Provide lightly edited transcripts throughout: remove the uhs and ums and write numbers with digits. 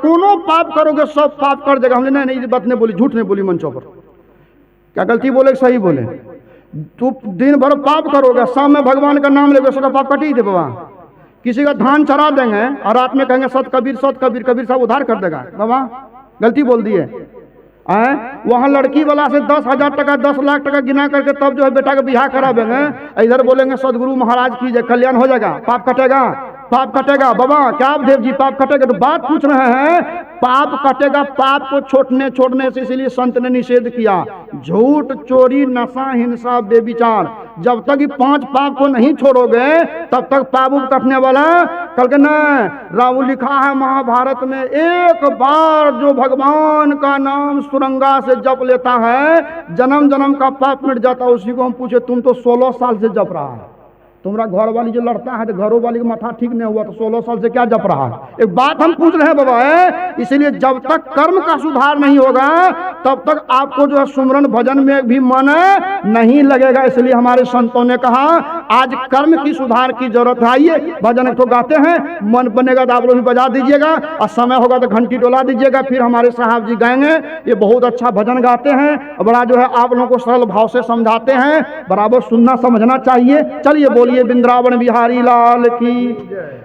कोनो पाप करोगे सब पाप कर देगा। हमने नहीं ये बात नहीं बोली, झूठ नहीं बोली मंचों पर। क्या गलती बोले सही बोले? तू दिन भर पाप करोगे, शाम में भगवान का नाम लेगे, उसका पाप कट ही दे बाबा। किसी का धान चरा देंगे और रात में कहेंगे सत कबीर कबीर साहब उधार कर देगा, बाबा गलती बोल दी है। वहाँ लड़की वाला से 10,000 टका 10 लाख टका गिना करके तब जो है बेटा का बिहार करावेंगे, इधर बोलेंगे सदगुरु महाराज की जय, कल्याण हो जाएगा, पाप कटेगा, पाप कटेगा। बाबा क्या देव जी पाप कटेगा? तो बात पूछ रहे हैं, पाप कटेगा। पाप को छोड़ने से इसलिए संत ने निषेध किया, झूठ, चोरी, नशा, हिंसा, बेविचार। जब तक ये 5 पाप को नहीं छोड़ोगे तब तक पाप कटने वाला। कल के न राहु लिखा है महाभारत में, एक बार जो भगवान का नाम सुरंगा से जप लेता है जन्म जन्म का पाप मिट जाता है। उसी को हम पूछे, तुम तो 16 साल से जप रहा है, तुम्हारा घर वाली जो लड़ता है तो घरों वाली का माथा ठीक नहीं हुआ तो 16 साल से क्या जप रहा है? एक बात हम पूछ रहे हैं बाबा है। इसलिए जब तक कर्म का सुधार नहीं होगा तब तक आपको जो है सुमरन भजन में भी मन नहीं लगेगा। इसलिए हमारे संतों ने कहा आज कर्म की सुधार की जरूरत है। आइए भजन एक तो गाते हैं, मन बनेगा तो आप लोग भी बजा दीजिएगा और समय होगा तो घंटी डोला दीजिएगा, फिर हमारे साहब जी गाएंगे। ये बहुत अच्छा भजन गाते हैं, बड़ा जो है आप लोगों को सरल भाव से समझाते हैं, बराबर सुनना समझना चाहिए। चलिए बोलिए वृंदावन बिहारी लाल की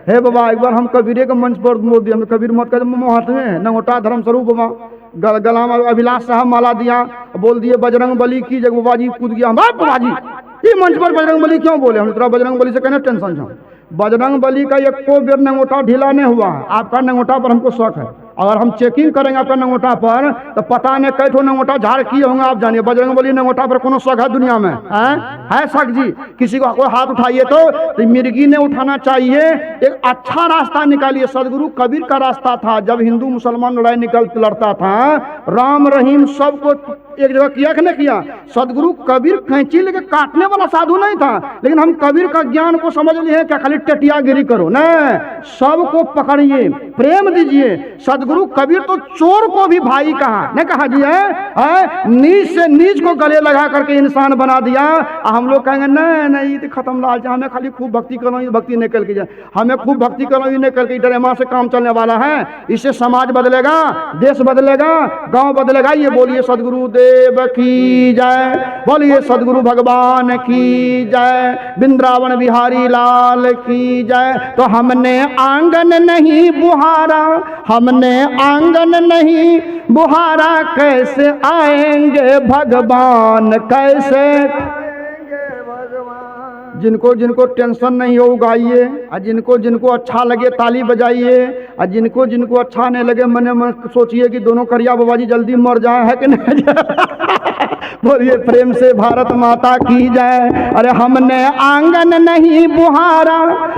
हे बाबा। एक बार हम कबीरे के मंच पर बोल दिया, कबीर मत कर हाथ में नंगोटा धर्म स्वरूप बाबा गला में अभिलाष साहब माला दिया, बोल दिए बजरंग बली की जग। बाबा जी कूद गया, बाबा जी ये मंच पर बजरंग बली क्यों बोले? हम तेरा बजरंग बली से कहना टेंशन छो, बजरंग बली का एक को बेर नंगोटा ढीला नहीं हुआ। आपका नंगोटा पर हमको शक है, अगर हम चेकिंग करेंगे आपका नंगोटा पर तो पता नहीं कई ठो नंगोटा झाड़ किए होंगे। आप जानिए बजरंग बली नंगोटा पर कोनो शक है दुनिया में? है शक जी? किसी को कोई हाथ उठाइए तो मिर्गी ने उठाना चाहिए। एक अच्छा रास्ता निकालिए। सदगुरु कबीर का रास्ता था, जब हिंदू मुसलमान लड़ाई लड़ता था, राम रहीम सबको एक जगह किया कि नहीं किया? सदगुरु कबीर कैंची लेके काटने वाला साधु नहीं था, लेकिन हम कबीर का ज्ञान को समझ लिए क्या खाली टटियागिरी करो न, सबको पकड़िए, प्रेम दीजिए। सदगुरु कबीर तो चोर को भी भाई कहा, नहीं कहा जी है? नीच से नीच को गले लगा करके इंसान बना दिया। हम लोग कहेंगे नहीं तो खत्म लाल, हमें खाली खूब भक्ति करो, भक्ति नहीं करके जाए, हमें खूब भक्ति करो ये नहीं करके ड्रामा से काम चलने वाला है। इससे समाज बदलेगा, देश बदलेगा, गांव बदलेगा। ये बोलिए सदगुरु देव की जय, बोलिए सदगुरु भगवान की जय, वृंदावन बिहारी लाल की जय। तो हमने आंगन नहीं बुहारा, हमने आंगन नहीं बुहारा, कैसे आएंगे भगवान, कैसे जिनको जिनको टेंशन नहीं हो गाइए, और जिनको जिनको अच्छा लगे ताली बजाइए, और जिनको जिनको अच्छा नहीं लगे मने मन सोचिए कि दोनों करिया बाबा जी जल्दी मर जाए, है कि नहीं? बोलिए प्रेम से भारत माता की जय। अरे हमने आंगन नहीं बुहारा,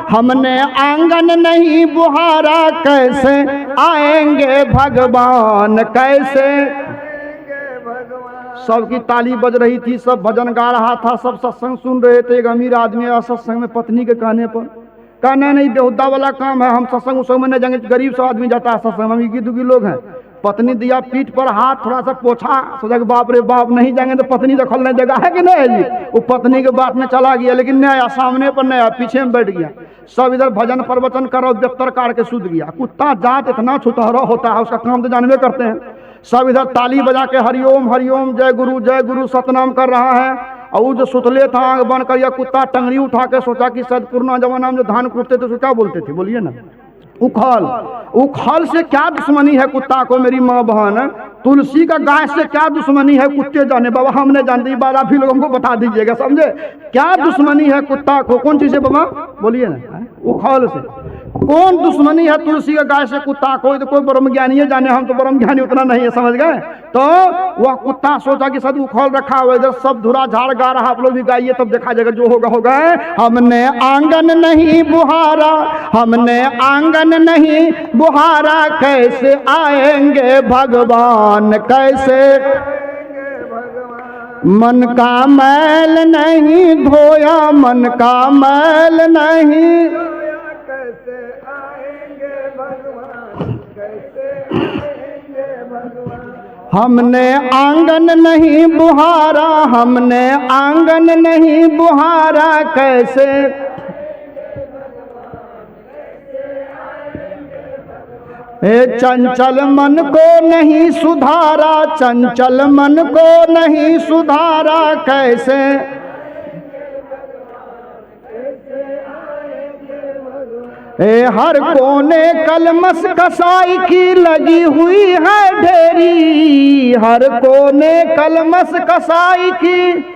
हमने आंगन नहीं बुहारा, कैसे आएंगे भगवान, कैसे? सबकी ताली बज रही थी, सब भजन गा रहा था, सब सत्संग सुन रहे थे। एक अमीर आदमी सत्संग में पत्नी के कहने पर कहना नहीं बेहुदा वाला काम है, हम सत्संग उसंग में नहीं जाएंगे। गरीब सा आदमी जाता है सत्संग, हम इक्की दुखी लोग हैं। पत्नी दिया पीठ पर हाथ, थोड़ा सा पोछा, सोचा कि बाप रे बाप नहीं जाएंगे तो पत्नी दखल नहीं देगा, है कि नहीं जी? वो पत्नी के बात में चला गया, लेकिन नहीं आया, सामने पर नहीं आया, पीछे में बैठ गया। सब इधर भजन प्रवचन करो, बेहतर काट के सूत गया। कुत्ता जात इतना छुतहरा होता है, उसका काम तो जानवे करते हैं। सब इधर ताली बजा के हरिओम हरिओम जय गुरु सतनाम कर रहा है। और जो सुतले था आंख बंद कर, या कुत्ता टंगड़ी उठा के सोचा कि शायद पुराना जमाना में जो धान कूटते थे तो क्या बोलते थे, बोलिए ना, उखल। उखल से क्या दुश्मनी है कुत्ता को मेरी माँ बहन? तुलसी का गाय से क्या दुश्मनी है कुत्ते जाने? बाबा हमने जानते, बात आप ही लोगों को बता दीजिएगा, समझे? क्या दुश्मनी है कुत्ता को? कौन चीज है बाबा? बोलिए ना, उखल से। कौन दुश्मनी है तुलसी का गाय से कुत्ता को? तो कोई ब्रह्म ज्ञानी है जाने, हम तो ब्रह्म ज्ञानी उतना नहीं है, समझ गए? तो वह कुत्ता सोचा कि सद उखल रखा हुआ, इधर सब धुरा झाड़ गा रहा, आप लोग भी गाइए तब देखा जाएगा, जो होगा होगा। हमने आंगन नहीं बुहारा, हमने आंगन नहीं बुहारा, कैसे आएंगे भगवान, कैसे? मन का मैल नहीं धोया, मन का मैल नहीं, हमने आंगन नहीं बुहारा, हमने आंगन नहीं बुहारा, कैसे? हे चंचल मन को नहीं सुधारा, चंचल मन को नहीं सुधारा, कैसे हर कोने कलमस कसाई की लगी हुई है ढेरी, हर कोने कलमस कसाई की।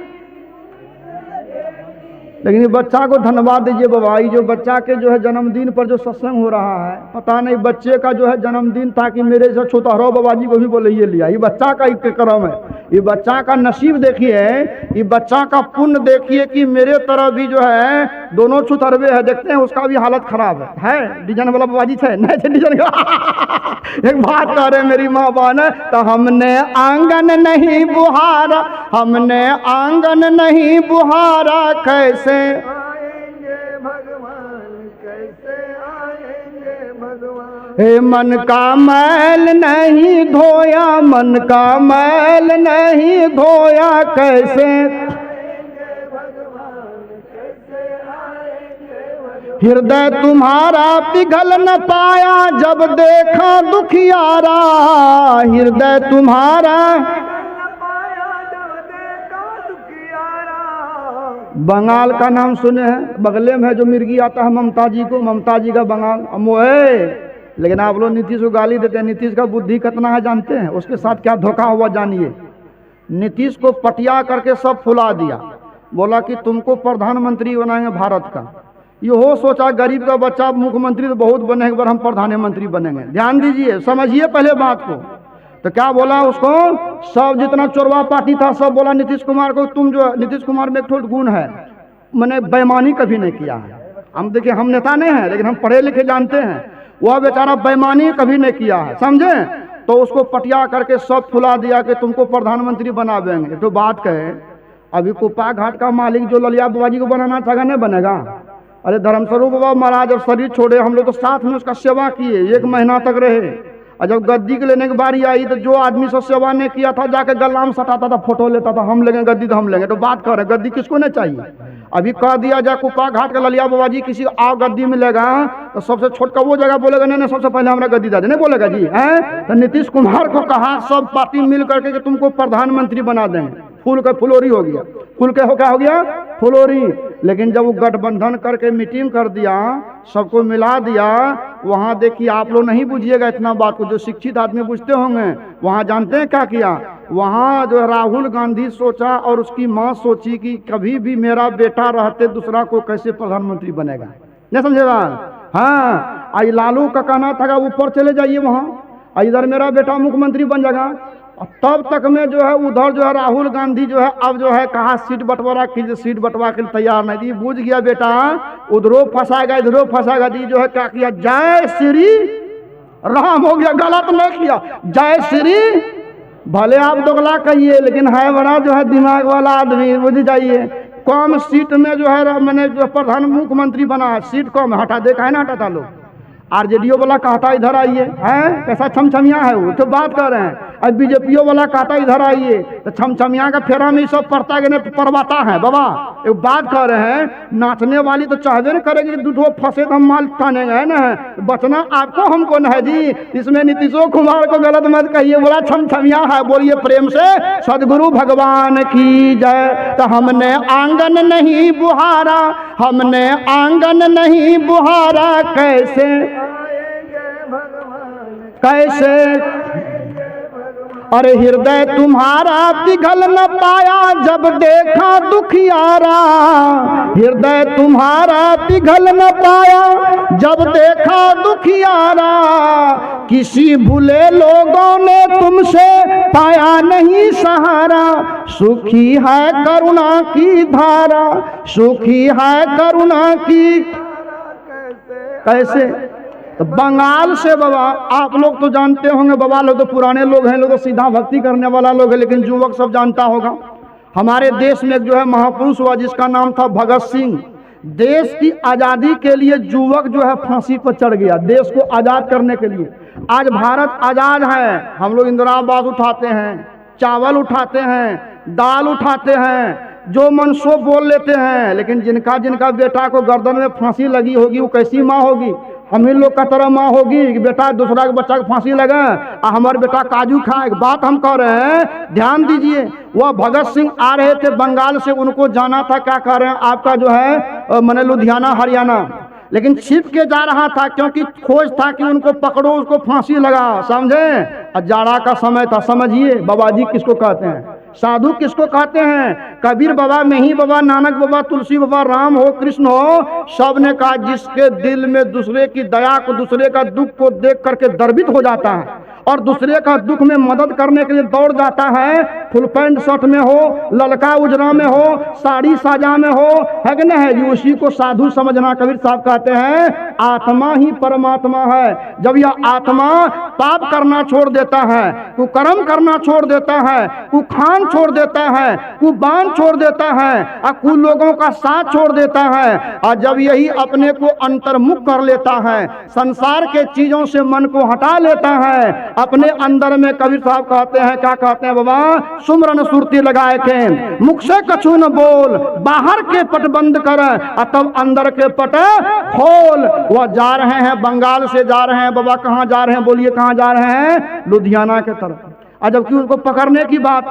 लेकिन ये बच्चा को धन्यवाद दीजिए बाबा, ये जो बच्चा के जो है जन्मदिन पर जो सत्संग हो रहा है, पता नहीं बच्चे का जो है जन्मदिन था कि मेरे से छोटा हरो बाबा जी को भी बोले ये लिया। ये बच्चा का एक करम है, ये बच्चा का नसीब देखिए, ये बच्चा का पुण्य देखिए कि मेरे तरह भी जो है दोनों छुतरवे है, देखते हैं उसका भी हालत खराब है डिजाइन वाला बाबा जी थे नहीं थे डिजाइन एक बात कह रहे मेरी माँ बहन, तो हमने आंगन नहीं बुहारा, हमने आंगन नहीं बुहारा, कैसे आएंगे भगवान, कैसे आएंगे भगवान। हे मन का मैल नहीं धोया, मन का मैल नहीं धोया, कैसे आएंगे भगवान, कैसे आएंगे भगवान। हृदय तुम्हारा पिघल न पाया जब देखा दुखियारा, हृदय तुम्हारा बंगाल का नाम सुने हैं, बगले में है जो मिर्गी आता है ममता जी को, ममता जी का बंगाल मोहे। लेकिन आप लोग नीतीश को गाली देते हैं, नीतीश का बुद्धि कितना है जानते हैं, उसके साथ क्या धोखा हुआ जानिए। नीतीश को पटिया करके सब फुला दिया, बोला कि तुमको प्रधानमंत्री बनाएंगे भारत का। ये हो सोचा गरीब का बच्चा मुख्यमंत्री तो बहुत बने, एक बार हम प्रधानमंत्री बनेंगे। ध्यान दीजिए, समझिए पहले बात को। तो क्या बोला उसको, सब जितना चोरवा पार्टी था सब बोला नीतीश कुमार को, तुम जो नीतीश कुमार में एक ठोट गुण है, मैंने बेईमानी कभी नहीं किया है। हम देखिए हम नेता नहीं हैं लेकिन हम पढ़े लिखे जानते हैं, वह बेचारा बेईमानी कभी नहीं किया है, समझे। तो उसको पटिया करके सब फुला दिया कि तुमको प्रधानमंत्री बना देंगे। तो बात कहे, अभी कुप्पा घाट का मालिक जो ललिया बाबा जी को बनाना चाहेगा नहीं बनेगा। अरे धर्मस्वरूप बाबा महाराज जब शरीर छोड़े, हम लोग तो साथ में उसका सेवा किए, 1 महीना तक रहे। और जब गद्दी के लेने की बारी आई तो जो आदमी से सेवा ने किया था जाके गला में सटाता था, फोटो लेता था, हम लेंगे गद्दी तो हम लेंगे। तो बात कर रहे गद्दी किसको नहीं चाहिए। अभी कह दिया जाए कुप्पा घाट के ललिया बाबा जी किसी आओ गद्दी मिलेगा तो सबसे छोटका वो जगह बोलेगा नहीं सबसे पहले हमारा गद्दी दे, नहीं बोलेगा जी हैं। तो नीतीश कुमार को कहा सब पार्टी मिल करके कि तुमको प्रधानमंत्री बना देंगे। फूल का फुलोरी हो गया, फूल के हो क्या हो गया फुलोरी। लेकिन जब वो गठबंधन करके मीटिंग कर दिया, सबको मिला दिया, वहाँ देखिए आप लोग नहीं बुझिएगा इतना बात को, जो शिक्षित आदमी बुझते होंगे। वहाँ जानते हैं क्या किया, वहाँ जो राहुल गांधी सोचा और उसकी माँ सोची कि कभी भी मेरा बेटा रहते दूसरा को कैसे प्रधानमंत्री बनेगा, नहीं समझेगा। हाँ, आई लालू का कहना था ऊपर चले जाइए वहाँ, इधर मेरा बेटा मुख्यमंत्री बन जाएगा। तब तक में जो है उधर जो है राहुल गांधी जो है अब जो है कहा सीट बंटवारा कीजिए, सीट बंटवा के तैयार नहीं थी। बूझ गया बेटा उधरों फंसाएगा इधरों फंसाएगा। दी जो है क्या किया, जय श्री राम हो गया, गलत नहीं किया, जय श्री। भले आप दोगला कहिए लेकिन है बड़ा जो है दिमाग वाला आदमी, बुझ जाइए। कम सीट में जो है मैंने जो प्रधान मुख्यमंत्री बना, सीट कम हटा दे, काहे ना हटाता लोग। आरजेडीओ वाला कहता इधर आइए, हैं कैसा छमछमिया है वो, तो बात कर रहे हैं। अब बीजेपीओ वाला कहता इधर आइए, तो छमछमिया का फेरा में सब पड़ता कि नहीं परवाता है बाबा। एक बात कर रहे हैं, नाचने वाली तो चाहबे नहीं करेगी कि दूधो फंसे तो हम माल टानेंगे, है ना। बचना आपको हमको न है जी। इसमें नीतीशो कुमार को गलत मत कहिए, बोला छमछमिया है, बोलिए प्रेम से सदगुरु भगवान की जय। तो हमने आंगन नहीं बुहारा, हमने आंगन नहीं बुहारा, कैसे कैसे। अरे हृदय तुम्हारा पिघल न पाया जब देखा दुखियारा, हृदय तुम्हारा पिघल न पाया जब देखा दुखियारा। किसी भूले लोगों ने तुमसे पाया नहीं सहारा, सुखी है करुणा की धारा, सुखी है करुणा की कैसे। तो बंगाल से बाबा आप लोग तो जानते होंगे, बाबा लोग तो पुराने लोग हैं, लोग तो सीधा भक्ति करने वाला लोग है, लेकिन युवक सब जानता होगा। हमारे देश में जो है महापुरुष हुआ जिसका नाम था भगत सिंह। देश की आज़ादी के लिए युवक जो है फांसी पर चढ़ गया, देश को आज़ाद करने के लिए। आज भारत आज़ाद है, हम लोग इंदिरा आवास उठाते हैं, चावल उठाते हैं, दाल उठाते हैं, जो मन सो बोल लेते हैं। लेकिन जिनका जिनका बेटा को गर्दन में फांसी लगी होगी वो कैसी माँ होगी। हम ही लोग का तरह माँ होगी कि बेटा दूसरा के बच्चा को फांसी लगा हमारे बेटा काजू खाए। बात हम कह रहे हैं, ध्यान दीजिए। वह भगत सिंह आ रहे थे बंगाल से, उनको जाना था क्या कह रहे हैं आपका जो है मैंने लुधियाना हरियाणा, लेकिन छिप के जा रहा था क्योंकि खोज था कि उनको पकड़ो, उसको फांसी लगा, समझे। जाड़ा का समय था। समझिए बाबा जी किसको कहते हैं, साधु किसको कहते हैं। कबीर बाबा, मेही बाबा, नानक बाबा, तुलसी बाबा, राम हो, कृष्ण हो, सब ने कहा जिसके दिल में दूसरे की दया को, दूसरे का दुख को देख करके गर्वित हो जाता है और दूसरे का दुख में मदद करने के लिए दौड़ जाता है, फुल पैंट शर्ट में हो, ललका उजरा में हो, साड़ी साजा में हो, है कि नहीं है, उसी को साधु समझना। कबीर साहब कहते हैं आत्मा ही परमात्मा है। जब यह आत्मा पाप करना छोड़ देता है, कुकर्म करना छोड़ देता है, कुखान छोड़ देता है, कुबान छोड़ देता है और कु लोगों का साथ छोड़ देता है, और जब यही अपने को अंतर्मुख कर लेता है, संसार के चीजों से मन को हटा लेता है, अपने अंदर में कबीर साहब कहते हैं, क्या कहते हैं बाबा, सुमरन सुरती लगाए के मुख से कछु न बोल, बाहर के पट बंद कर तब अंदर के पट खोल। वह जा रहे हैं, बंगाल से जा रहे हैं बाबा, कहाँ जा रहे हैं बोलिए, कहाँ जा रहे हैं, लुधियाना के तरफ। और जबकि उनको पकड़ने की बात,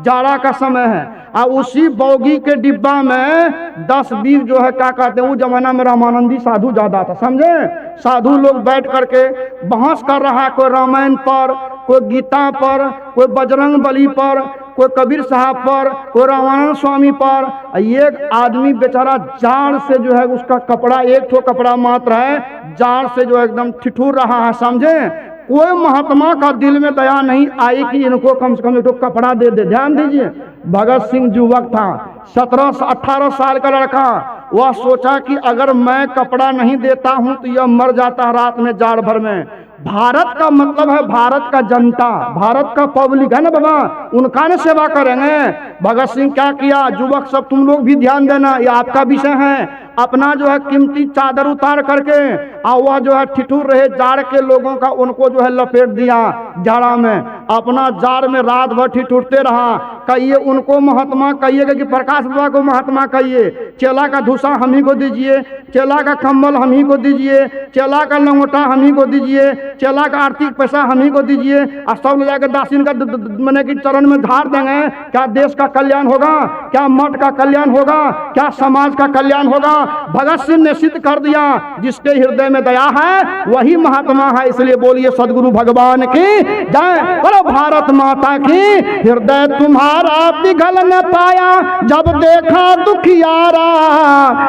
जाड़ा का समय है, और उसी बोगी के डिब्बा में 10-20 जो है क्या कहते हैं, उस जमाना में रामानंदी साधु ज्यादा था, समझे। साधु लोग बैठ करके बहस कर रहा है, कोई रामायण पर, कोई गीता पर, कोई बजरंग बली पर, कोई कबीर साहब पर, कोई रामानंद स्वामी पर। एक आदमी बेचारा जाड़ से जो है उसका कपड़ा, एक ठो कपड़ा मात्र है, जाड़ से जो है एकदम ठिठुर रहा है, समझे। कोई महात्मा का दिल में दया नहीं आई कि इनको कम से कम एक कपड़ा दे दे। ध्यान दीजिए, भगत सिंह युवक था, 17-18 साल का लड़का। वह सोचा कि अगर मैं कपड़ा नहीं देता हूं तो यह मर जाता है रात में, जाड़ भर में। भारत का मतलब है भारत का जनता, भारत का पब्लिक है ना बाबा, उनका ने सेवा करेंगे। भगत सिंह क्या किया, युवक सब तुम लोग भी ध्यान देना, ये आपका विषय है। अपना जो है कीमती चादर उतार करके और वह जो है ठिठुर रहे जाड़ के लोगों का, उनको जो है लपेट दिया जाड़ा में। अपना जाड़ में रात भर ठिठुरते रहा। कहिए उनको महात्मा कहिएगा कि प्रकाश बाबा को महात्मा कहिए, चेला का धूसा हम ही को दीजिए, चेला का कंबल हम ही को दीजिए, चेला का लंगोटा हम ही को दीजिए, चेला का आर्थिक पैसा हम ही को दीजिए, और सब ले जाकर दासीन का मैंने कि चरण में धार देंगे। क्या देश का कल्याण होगा, क्या मठ का कल्याण होगा, क्या समाज का कल्याण होगा। भगत सिंह ने सिद्ध कर दिया, जिसके हृदय में दया है वही महात्मा है। इसलिए बोलिए सदगुरु भगवान की जय, बोलो भारत माता की। हृदय तुम्हारा पिघल न पाया जब देखा दुखियारा,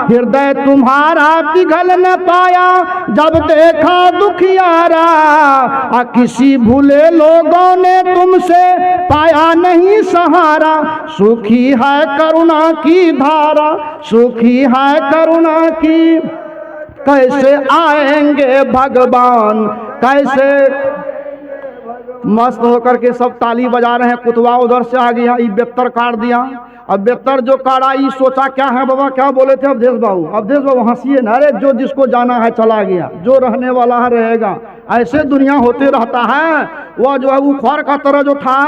हृदय तुम्हारा पिघल न पाया जब देखा दुखियारा, किसी भूले लोगों ने तुमसे पाया नहीं सहारा। सुखी है करुणा की धारा, सुखी है करुणा की, कैसे आएंगे भगवान, कैसे। मस्त होकर के सब ताली बजा रहे हैं। कुतवा उधर से आ गया, ये बेहतर काट दिया। अब बेहतर जो काटा, ये सोचा क्या है बाबा, क्या बोले थे अवधेश बाबू, अवधेश बाबू हंसिए ना। अरे जो जिसको जाना है चला गया, जो रहने वाला है रहेगा। ऐसे दुनिया होते रहता है। वह जो है उखर का तरह जो था,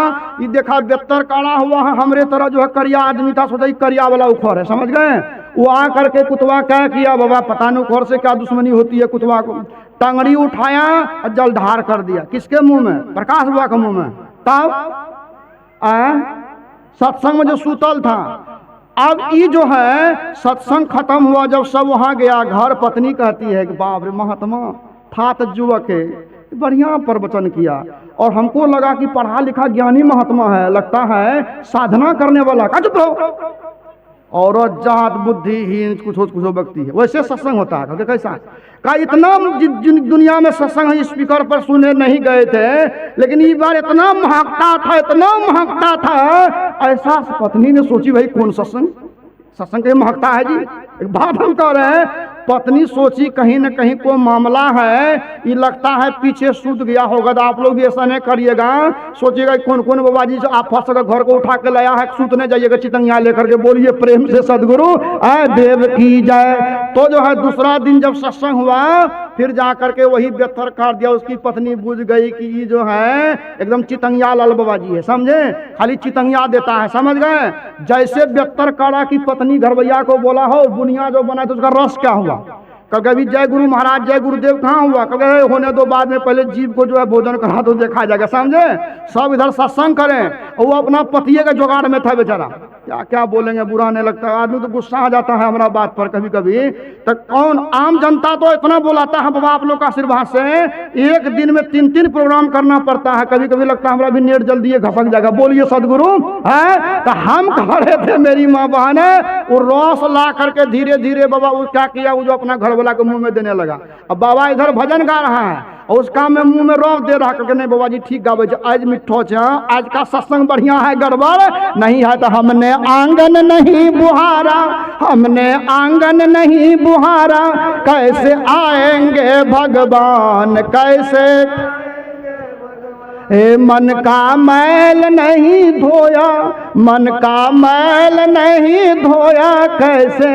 ये देखा बेहतर काड़ा हुआ है, हमरे तरह जो है करिया आदमी था, सोचा करिया वाला उखर है, समझ गए। वो आ करके कुतवा क्या किया बाबा, पता नहीं उखर से क्या दुश्मनी होती है। कुतवा को टंगड़ी उठाया और जलधार कर दिया। किसके मुंह में, प्रकाश बाबा के मुंह में। तब सत्संग में जो सूतल था। अब ये जो है सत्संग खत्म हुआ, जब सब वहां गया घर, पत्नी कहती है कि बाप रे महात्मा था तो युवक है, बढ़िया प्रवचन किया, और हमको लगा कि पढ़ा लिखा ज्ञानी महात्मा है, लगता है साधना करने वाला। का चुप रहो, औरत जात बुद्धिहीन कुछ व्यक्ति है। वैसे सत्संग होता है कैसा का, इतना दुनिया में सत्संग स्पीकर पर सुने नहीं गए थे, लेकिन इस बार इतना महकता था, इतना महकता था। ऐसा पत्नी ने सोची भाई कौन सत्संग, सत्संग के महकता है जी। एक बात हम कह रहे हैं, पत्नी सोची कहीं न कहीं कोई मामला है, ये लगता है पीछे सूत गया होगा। तो आप लोग भी ऐसा नहीं करिएगा, सोचिएगा कौन कौन बाबा जी आप फंस कर घर को उठा के लाया है, सूतने जाइएगा चितंगिया लेकर के। बोलिए प्रेम से सदगुरु देव की जय। तो जो है दूसरा दिन जब सत्संग हुआ, फिर जा करके वही बेहतर काट दिया। उसकी पत्नी बुझ गई कि ये जो है एकदम चितंगिया लाल बाबा जी है, समझे, खाली चितंगिया देता है, समझ गए। जैसे बेहतर काड़ा की पत्नी घरवैया को बोला हो बुनिया जो बना तो उसका रस क्या हुआ, कभी कभी जय गुरु महाराज जय गुरुदेव कहाँ हुआ, कभी होने दो, बाद में पहले जीव को जो है भोजन करा दो, देखा जाएगा, समझे। सब इधर सत्संग करें और वो अपना पतिये के जुगाड़ में था बेचारा। क्या क्या बोलेंगे, बुरा नहीं लगता, आदमी तो गुस्सा आ जाता है हमारा बात पर कभी कभी। तो कौन आम जनता तो इतना बुलाता है बाबा आप लोग का आशीर्वाद से, एक दिन में 3-3 प्रोग्राम करना पड़ता है, कभी कभी लगता है हमारा भी नेट जल्दी घसक जाएगा। बोलिए सदगुरु है। तो हम कह रहे थे मेरी माँ बहन वो रस ला करके धीरे धीरे बाबा वो क्या किया, वो जो अपना घर वाला के मुंह में देने लगा। अब बाबा इधर भजन गा रहा है और उसका में मुंह में रस दे रहा, करके नहीं बाबा जी ठीक गावे, आज मिठो छ, आज का सत्संग बढ़िया है, गड़बड़ नहीं है। तो हमने आंगन नहीं बुहारा, हमने आंगन नहीं बुहारा, कैसे आएंगे भगवान, कैसे मन का मैल नहीं धोया, मन का मैल नहीं धोया, कैसे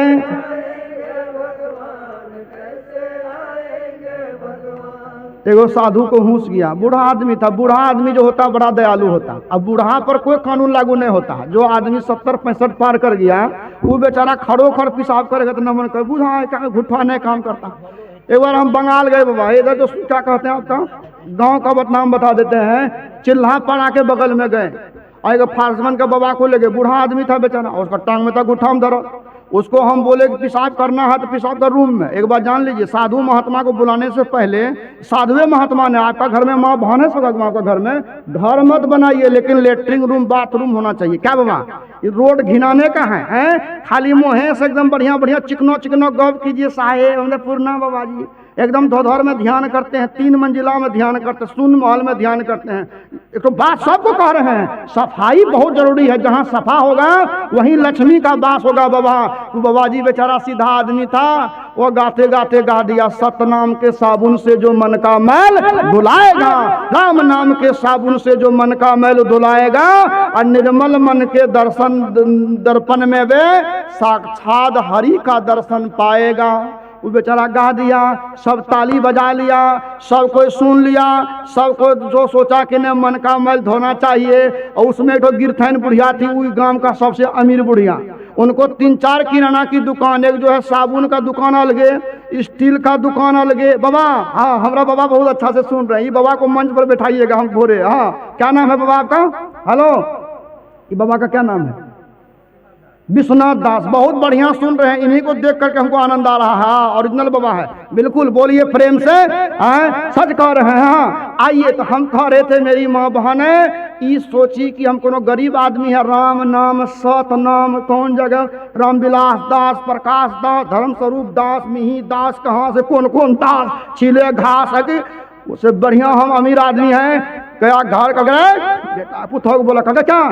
एगो साधु को हुंस गया, बूढ़ा आदमी था। बूढ़ा आदमी जो होता बड़ा दयालु होता। अब बूढ़ा पर कोई कानून लागू नहीं होता। जो आदमी 70-65 पार कर गया वो बेचारा खड़ो खड़ पेशाब करेगा तो नमन कर, बूढ़ा है क्या घुटवा नहीं काम करता। एक बार हम बंगाल गए बाबा, इधर जो क्या कहते हैं आपका गांव का नाम बता देते हैं, चिल्लापाड़ा के बगल में गए और एक फारसमन के बाबा को ले गए। बूढ़ा आदमी था बेचारा, उसका टांग में था गुट्ठा में दर्द। उसको हम बोले कि पेशाब करना है तो पेशाब का रूम में। एक बार जान लीजिए, साधु महात्मा को बुलाने से पहले साधुए महात्मा ने, आपका घर में माँ बहन है सगा आपका घर में, घर मत बनाइए लेकिन लेटरिंग रूम बाथरूम होना चाहिए। क्या बाबा ये रोड घिनाने का है? खाली मुँह से एकदम बढ़िया बढ़िया चिकनो चिकनो गप कीजिए साहेब पूर्णा बाबा जी, एकदम धोधर में ध्यान करते हैं, 3 मंजिला में ध्यान करते हैं, शून्य महल में ध्यान करते हैं। एक तो बात सबको कह रहे हैं, सफाई बहुत जरूरी है। जहाँ सफा होगा वहीं लक्ष्मी का वास होगा। बाबा वो बाबा जी बेचारा सीधा आदमी था, वो गाते गाते गा दिया, सतनाम के साबुन से जो मन का मैल धुलाएगा, राम नाम के साबुन से जो मन का मैल धुलाएगा, और निर्मल मन के दर्शन दर्पण में वे साक्षात हरि का दर्शन पाएगा। वो बेचारा गा दिया, सब ताली बजा लिया, सब कोई सुन लिया, सबको जो सोचा कि न मन का मैल धोना चाहिए। और उसमें एक गिरथैन बुढ़िया थी, वो गांव का सबसे अमीर बुढ़िया। उनको 3-4 किराना की दुकान, एक जो है साबुन का दुकान अलगे, स्टील का दुकान अलगे। बाबा हाँ, हमारा बाबा बहुत अच्छा से सुन रहे हैं, ये बाबा को मंच पर बैठाइएगा हम भोरे। हाँ क्या नाम है बाबा आपका? हेलो, ये बाबा का क्या नाम है? विश्वनाथ दास। बहुत बढ़िया सुन रहे हैं, इन्हीं को देख करके हमको आनंद आ रहा है। हाँ ओरिजिनल बाबा है, बिल्कुल बोलिए प्रेम से। सच कह रहे हैं। हाँ आइए, तो हम कह रहे थे मेरी माँ बहन ये सोची कि हम कोनो गरीब आदमी है, राम नाम सत नाम कौन जगह, रामविलास दास, प्रकाश दास, धर्म स्वरूप दास, मिही दास, कहाँ से कौन कौन दास छिले घास है कि उससे बढ़िया हम अमीर आदमी हैं। क्या घर का गए बेटा पुतौ को बोला कहा क्या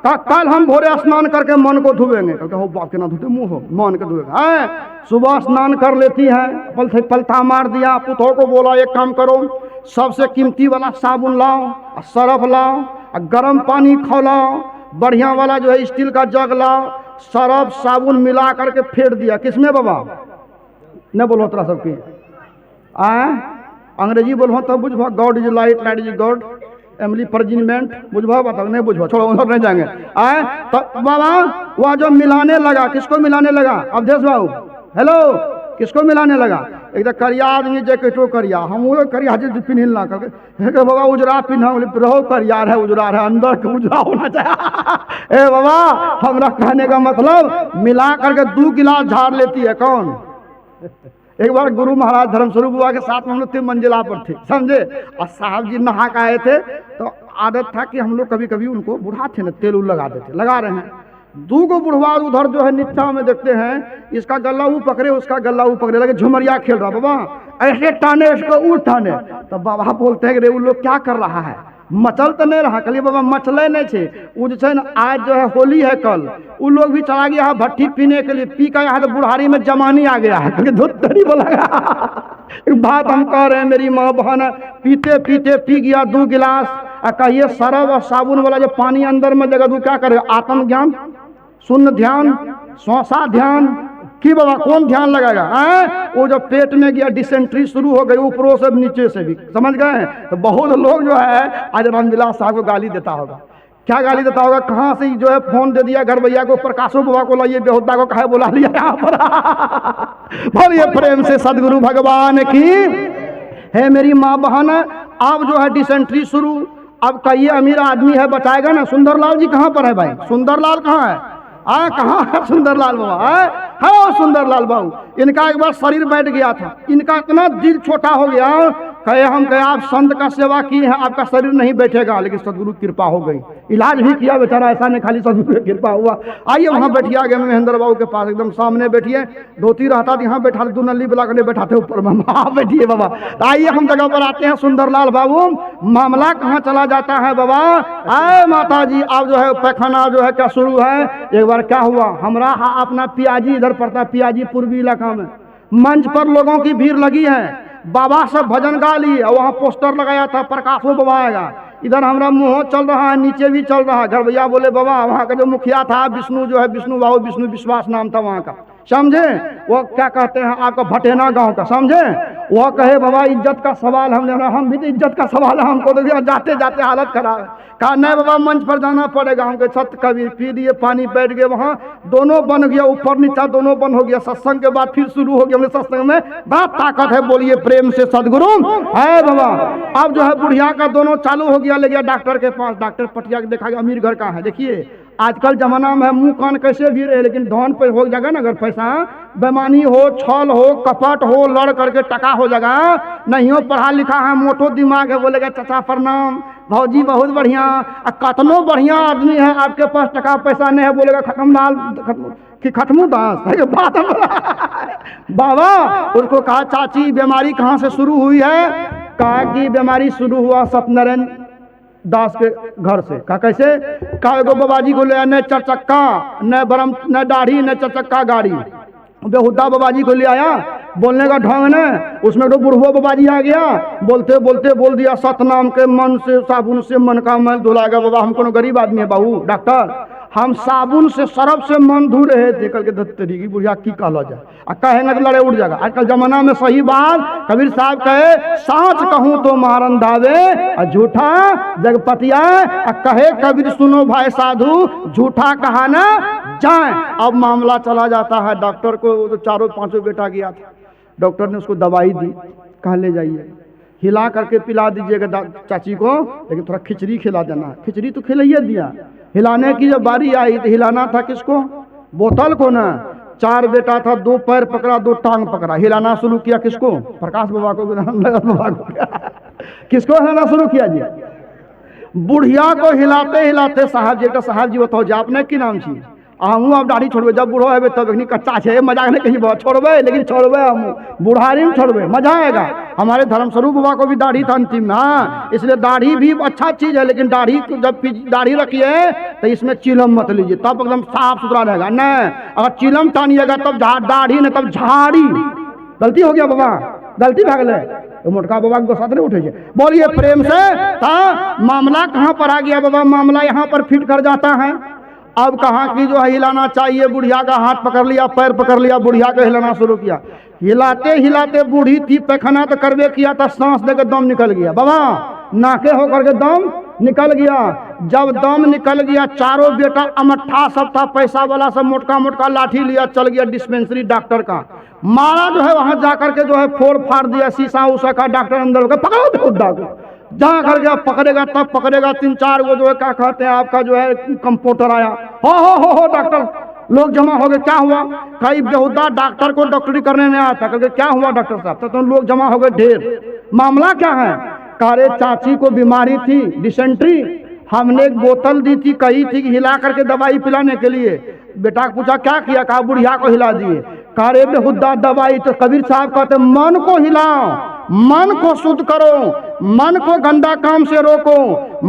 कल हम भोरे स्नान करके मन को धुएंगे। कहते हो बाप के ना धुते मुँह मन के धुएगा। सुबह स्नान कर लेती है, पलथा मार दिया। पुतौ को बोला एक काम करो, सबसे कीमती वाला साबुन लाओ, सरफ लाओ, गर्म पानी खौलाओ, बढ़िया वाला जो है स्टील का जग लाओ, सरफ साबुन मिला करके फेर दिया। किसमें बाबा? न बोलो तोरा सबकी अंग्रेजी बोलो तो बुझ god is light, light is god, एमली परजिनमेंट बुझवा बता नहीं बुझवा, छोड़ो उधर नहीं जाएंगे। तो बाबा वह जो मिलाने लगा, किसको मिलाने लगा? अवधेश बाबू हेलो, किसको मिलाने लगा? एक तो करिया आदमी जैकेटो करिया, हम वो करिया जी पिन्हिल ना करके बाबा उजरा पिन्हा रहो, करिया है उजरा है, अंदर के उजरा होना चाहिए। ए बाबा हमरा कहने का मतलब मिला करके 2 गिलास झाड़ लेती है कौन? एक बार गुरु महाराज धर्मस्वरूप बाबा के साथ में हम लोग 3 मंजिला पर थे, समझे। और साहब जी नहा के आए थे, तो आदत था कि हम लोग कभी कभी उनको, बुढ़ा थे ना, तेल लगा देते, लगा रहे हैं। 2 को बुढ़वा उधर जो है नीचा में देखते हैं, इसका गला वो पकड़े, उसका गला वो पकड़े, लगे झुमरिया खेल रहा। बाबा ऐसे टाने इसको वो टाने, तो बाबा बोलते हैं कि रे वो लोग क्या कर रहा है, मचल तो नहीं रहा। कहलिए बाबा मचले नहीं थे, वो जो है ना आज जो है होली है, कल वो लोग भी चला गया है भट्टी पीने के लिए, पी कर यहाँ तो बुढ़ारी में जमानी आ गया है, धुत तरी बोला। एक बात हम कह रहे हैं मेरी माँ बहन, पीते पीते पी गया 2 गिलास। कहिए सरफ और साबुन वाला जो पानी अंदर में जगह, क्या करेगा? आत्मज्ञान, शून्य ध्यान, श्वासा ध्यान कि बाबा कौन ध्यान लगाएगा? वो जो पेट में गया डिसेंट्री शुरू हो गई, ऊपरों से नीचे से भी, समझ गए। तो बहुत लोग जो है आज रामविलास साहब को गाली देता होगा क्या गाली देता होगा, कहाँ से जो है फोन दे दिया घर भैया को, प्रकाशो बाबा को लाइए, बेहुदा को कहे बुला लिया यहाँ पर। बोलिए प्रेम से सदगुरु भगवान की। है मेरी माँ बहन, अब जो है डिसेंट्री शुरू। अब कहिए अमीर आदमी है बचाएगा ना। सुंदरलाल जी कहाँ पर है भाई? सुंदरलाल कहाँ है? कहाँ है सुंदरलाल बाबा? है सुंदरलाल बाबू। इनका एक बार शरीर बैठ गया था, इनका इतना दिल छोटा हो गया, कहे हम कहे आप संत का सेवा किए हैं, आपका शरीर नहीं बैठेगा, लेकिन सदगुरु की कृपा हो गई, इलाज भी किया बेचारा, ऐसा नहीं खाली सदगुरु की कृपा हुआ। आइए वहाँ बैठिए आगे महेंद्र बाबू के पास, एकदम सामने बैठिए। धोती रहता तो यहाँ बैठा, दो नली बुला कर बैठाते ऊपर में, वहाँ बैठिए बाबा। आइए हम जगह पर आते हैं। सुंदरलाल बाबू, मामला कहाँ चला जाता है बाबा? आए माता जी, आप जो है पैखाना जो है क्या शुरू है। एक बार क्या हुआ, हमारा अपना पियाजी इधर पड़ता, पियाजी पूर्वी इलाका में, मंच पर लोगों की भीड़ लगी है, बाबा सब भजन गा लिए, और वहाँ पोस्टर लगाया था प्रकाशो बाबा आएगा। इधर हमारा मुँह चल रहा है, नीचे भी चल रहा है। घर भैया बोले बाबा, वहाँ का जो मुखिया था विष्णु, जो है विष्णु बाबू, विष्णु विश्वास नाम था वहाँ का, समझे? वो क्या कहते हैं आपका भटेना गांव का, समझे? वो कहे बाबा इज्जत का सवाल हम भी तो इज्जत का सवाल है, हमको तो जाते जाते हालत खराब है। कहा नहीं बाबा मंच पर जाना पड़ेगा। हमके छत कभी पी लिए पानी, बैठ गए वहाँ, दोनों बन गया, ऊपर नीचा दोनों बंद हो गया। सत्संग के बाद फिर शुरू हो गया। सत्संग में बड़ा ताकत है, बोलिए प्रेम से सदगुरु है बाबा। अब जो है बुढ़िया का दोनों चालू हो गया, ले गया डॉक्टर के पास। डॉक्टर पटिया के देखा, अमीर घर का है। देखिए आजकल जमाना में मुंह कान कैसे भी रहे, लेकिन धन पे हो जाएगा ना अगर पैसा, बेमानी हो, छल हो, कपट हो, लड़ करके टका हो जाएगा। नहीं हो पढ़ा लिखा है, मोटो दिमाग है, बोलेगा चाचा प्रणाम, भौजी बहुत बढ़िया, कतनो बढ़िया आदमी है, आपके पास टका पैसा नहीं है, बोलेगा खत्मलाल कि खत्मू दास बात बाबा। उसको कहा चाची बीमारी कहाँ से शुरू हुई है? कहा कि बीमारी शुरू हुआ सत्यनारायण दास के घर से। कहा कैसे? कहा एगो बाबाजी को ले आया, न चरचक्का, न बरम, न दाढ़ी, न चरचक्का गाड़ी। बेहुदा बाबाजी को ले आया, बोलने का ढंग न, उसमें तो बुढ़वा बाबाजी आ गया, बोलते बोलते बोल दिया सतनाम के मन से साबुन से मन का मैल धुलाएगा। बाबा हम कोनो गरीब आदमी है बाबू डॉक्टर, हम साबुन से सरफ से मन धो रहे थे। कल के तरीकी बुढ़िया की कहला जाए, कहेंगे तो लड़े उठ जाएगा। आजकल जमाना में सही बात कबीर साहब कहे, सांच कहूँ तो मारन दावे, झूठा जगपतिया। कहे कबीर सुनो भाई साधु, झूठा कहा ना जाए। अब मामला चला जाता है डॉक्टर को, तो चारों पांचों बेटा गया था, डॉक्टर ने उसको दवाई दी, कहा ले जाइए, हिला करके पिला दीजिएगा चाची को, लेकिन थोड़ा खिचड़ी खिला देना। खिचड़ी तो खिलाइए दिया, हिलाने की जब बारी आई तो हिलाना था किसको? बोतल को ना। चार बेटा था, दो पैर पकड़ा, दो टांग पकड़ा, हिलाना शुरू किया किसको? प्रकाश बाबा को, बाबा को। किसको हिलाना शुरू किया जी? बुढ़िया को हिलाते हिलाते साहब जी, साहब जी बताओ जी आपने की नाम छी? हमू अब दाढ़ी छोड़बे, जब बूढ़ो है तब एक कच्चा है, मजाक नहीं कहीं बहुत छोड़बे, लेकिन छोड़बे हम बुढ़ारी में छोड़बे, मजा आएगा। हमारे धर्मस्वरूप बाबा को भी दाढ़ी था अंतिम में, हाँ, इसलिए दाढ़ी भी अच्छा चीज है, लेकिन दाढ़ी जब दाढ़ी रखिए तो इसमें चिलम मत लीजिए, तब एकदम साफ सुथरा रहेगा। नहीं अगर चिलम टानिएगा तब दाढ़ी नहीं तब झाड़ी। गलती हो गया बाबा, गलती भाग ले, तो मोटका बाबा को साथ नहीं उठे। बोलिए प्रेम से। मामला कहाँ पर आ गया बाबा? मामला यहाँ पर फिट कर जाता है। अब कहाँ की जो है हिलाना चाहिए, बुढ़िया का हाथ पकड़ लिया, पैर पकड़ लिया, बुढ़िया को हिलाना शुरू किया। हिलाते हिलाते बूढ़ी थी, पैखाना तो करवे किया था, सांस देकर दम निकल गया बाबा, नाके होकर के दम निकल गया। जब दम निकल गया, चारों बेटा अमट्ठा सब था, पैसा वाला सब मोटका मोटका लाठी लिया, चल गया डिस्पेंसरी डॉक्टर का। मारा जो है वहां जाकर के जो है फोड़ फाड़ दिया शीशा उषा का। डॉक्टर अंदर होकर पकड़ो खुदा को, जहाँ कर गया पकड़ेगा तब पकड़ेगा। 3-4 वो जो है क्या कहते हैं आपका जो है कंपाउंडर आया, हो डॉक्टर, लोग जमा हो गए। क्या हुआ? कई बेहुदा डॉक्टर को डॉक्टरी करने नहीं आता, करके क्या हुआ डॉक्टर साहब? तो लोग जमा हो गए ढेर। मामला क्या है? कारे चाची को बीमारी थी डिसेंट्री, हमने एक बोतल दी थी, कही थी कि हिला करके दवाई पिलाने के लिए। बेटा पूछा क्या किया? कहा बुढ़िया को हिला दिए। कारे बेहुदा दवाई। तो कबीर साहब कहते मन को हिलाओ, मन को शुद्ध करो, मन को गंदा काम से रोको,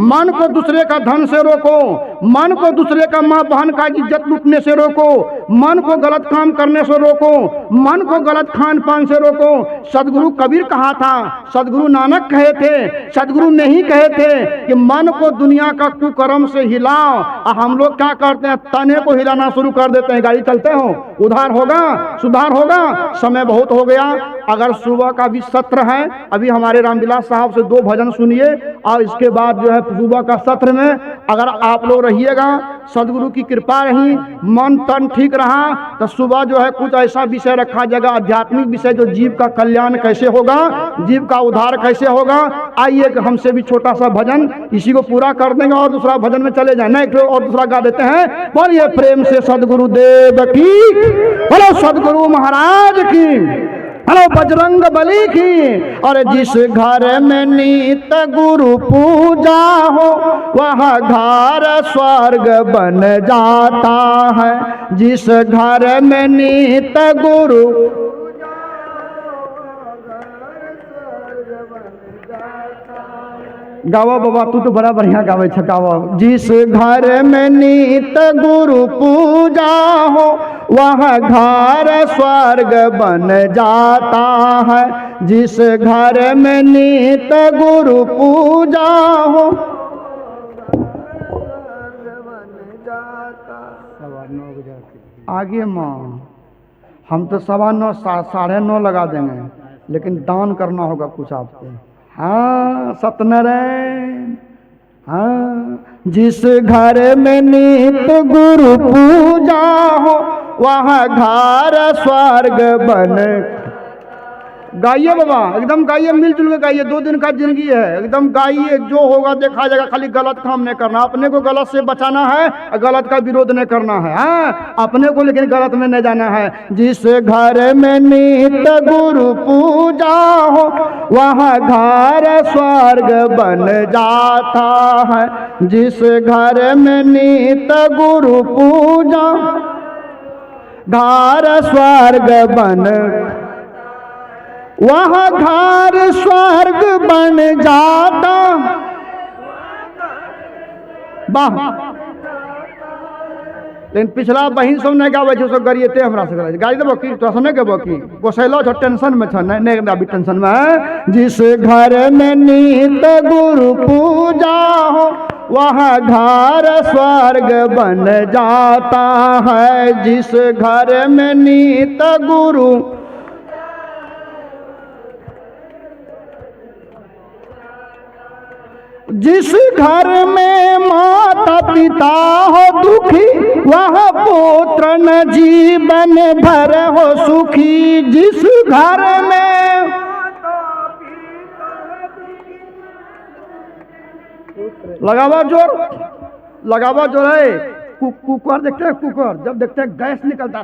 मन को दूसरे का धन से रोको, मन को दूसरे का माँ बहन का इज्जत लूटने से रोको, मन को गलत काम करने से रोको, मन को गलत खान पान से रोको। सदगुरु कबीर कहा था, सदगुरु नानक कहे थे, सदगुरु नहीं कहे थे कि मन को दुनिया का कुकर्म से हिलाओ। हम लोग क्या करते हैं? तने को हिलाना शुरू कर देते हैं। गाड़ी चलते हो, उधार होगा, सुधार होगा। समय बहुत हो गया। अगर सुबह का भी सत्र है, अभी हमारे रामविलास साहब से 2 भजन सुनिए और इसके बाद जो है सुबह का सत्र में अगर आप लोग रहिएगा, सदगुरु की कृपा रही, मन तन ठीक रहा, तो सुबह जो है कुछ ऐसा विषय रखा जाएगा, आध्यात्मिक विषय, जो जीव का कल्याण कैसे होगा, जीव का उद्धार कैसे होगा। आइए कि हमसे भी छोटा सा भजन इसी को पूरा कर देंगे और दूसरा भजन में चले जाए। नहीं और दूसरा गा देते हैं। बोलिए प्रेम से सदगुरु देव की, बोलो सदगुरु महाराज की, हेलो बजरंग बली की। और जिस घर में नित गुरु पूजा हो वह घर स्वर्ग बन जाता है। जिस घर में नित गुरु गावा बाबा, तू तो बड़ा बढ़िया गावे छ, गावा। जिस घर में नित गुरु पूजा हो वह घर स्वर्ग बन जाता है। जिस घर में नित गुरु पूजा हो आगे माँ हम तो 9:15 9:30 लगा देंगे, लेकिन दान करना होगा कुछ आपको। हाँ सत्यनारायण, हाँ। जिस घर में नित गुरु पूजा हो वह घर स्वर्ग बन। गाइए बाबा, एकदम गाइए, मिलजुल के गाइए। 2 दिन का जिंदगी है, एकदम गाइए, जो होगा देखा जाएगा। खाली गलत काम नहीं करना, अपने को गलत से बचाना है, गलत का विरोध नहीं करना है। हाँ, अपने को लेकिन गलत में नहीं जाना है। जिस घर में नित गुरु पूजा हो वह घर स्वर्ग बन जाता है। जिस घर में नित गुरु पूजा घर स्वर्ग बन, वह घर स्वर्ग बन जाता। वाह, लेकिन पिछला बहिन सब नहीं गावे जो सब गरिएते हमरा से गाड़ी देबो की तो सुने के बकी गोसैलो छ टेंशन में छ, नहीं अभी टेंशन में है। जिस घर में नित गुरु पूजा हो वह घर स्वर्ग बन जाता है। जिस घर में नित गुरु, जिस घर में माता पिता हो दुखी वह पुत्र न जीवन भर हो सुखी। जिस घर में लगावा जोर, लगावा जोर है। कुकर देखते हैं, कुकर जब देखते हैं गैस निकलता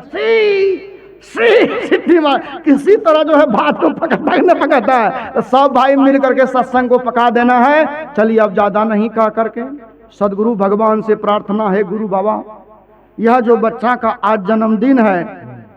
किसी तरह जो है भात को पकाता है, नहीं पकाता है। तो सब भाई मिल करके सत्संग को पका देना है। चलिए अब ज्यादा नहीं कह करके सदगुरु भगवान से प्रार्थना है, गुरु बाबा यह जो बच्चा का आज जन्मदिन है,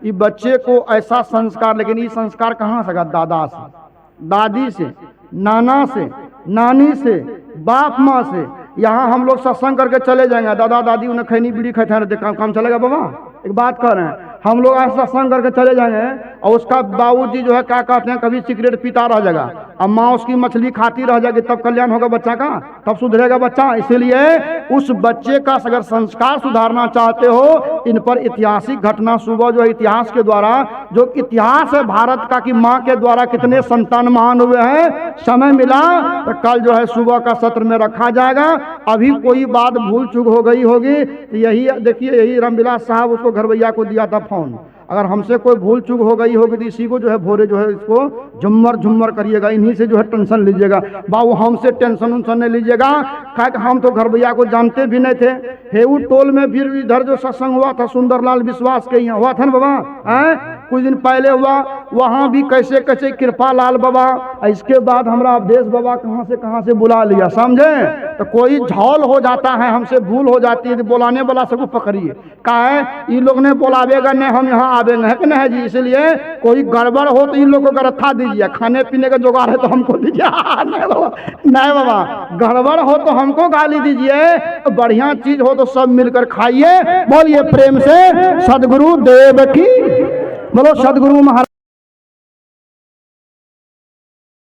ये बच्चे को ऐसा संस्कार, लेकिन ये संस्कार कहाँ से? दादा से, दादी से, नाना से, नानी से, बाप माँ से। यहाँ हम लोग सत्संग करके चले जाएंगे, दादा दादी उन्हें खैनी बीड़ी खाते हैं, काम चलेगा बाबा? एक बात कर रहे हैं, हम लोग आज सत्संग करके चले जाएंगे और उसका बाबूजी जो है क्या कहते हैं, कभी सिगरेट पीता रह जाएगा, अब माँ उसकी मछली खाती रह जाएगी, तब कल्याण होगा बच्चा का, तब सुधरेगा बच्चा। इसीलिए उस बच्चे का अगर संस्कार सुधारना चाहते हो, इन पर ऐतिहासिक घटना सुबह जो है इतिहास के द्वारा, जो इतिहास है भारत का कि माँ के द्वारा कितने संतान महान हुए हैं, समय मिला तो कल जो है सुबह का सत्र में रखा जाएगा। अभी कोई बात भूल चूक हो गई होगी तो यही देखिए, यही रामविलास साहब उसको घर भैया को दिया था फोन, अगर हमसे कोई भूल चूक हो गई होगी तो इसी को जो है भोरे जो है इसको झुम्मर झुम्मर करिएगा, इन्हीं से जो है टेंशन लीजिएगा। बाबू हमसे टेंशन उनसन नहीं लीजिएगा, क्या हम तो घर भैया को जानते भी नहीं थे। हेऊ टोल में फिर इधर जो सत्संग हुआ था सुंदरलाल विश्वास के यहाँ हुआ था ना बाबा, कुछ दिन पहले हुआ, वहाँ भी कैसे कैसे कृपा लाल बाबा, इसके बाद हमारा अवधेश बाबा कहाँ से बुला लिया, समझे? तो कोई झौल हो जाता है, हमसे भूल हो जाती है, तो बुलाने वाला सबको पकड़िए, का है इन लोग ने बुलावेगा नहीं, हम यहाँ आवेंगे, है कि नहीं जी? इसलिए कोई गड़बड़ हो तो इन लोग को गरथा दीजिए, खाने पीने का जुगाड़ है तो हमको दीजिए। नहीं बाबा, नहीं बाबा, गड़बड़ हो तो हमको गाली दीजिए, बढ़िया चीज हो तो सब मिलकर खाइए। बोलिए प्रेम से सदगुरु देव की, बोलो सदगुरु महाराज।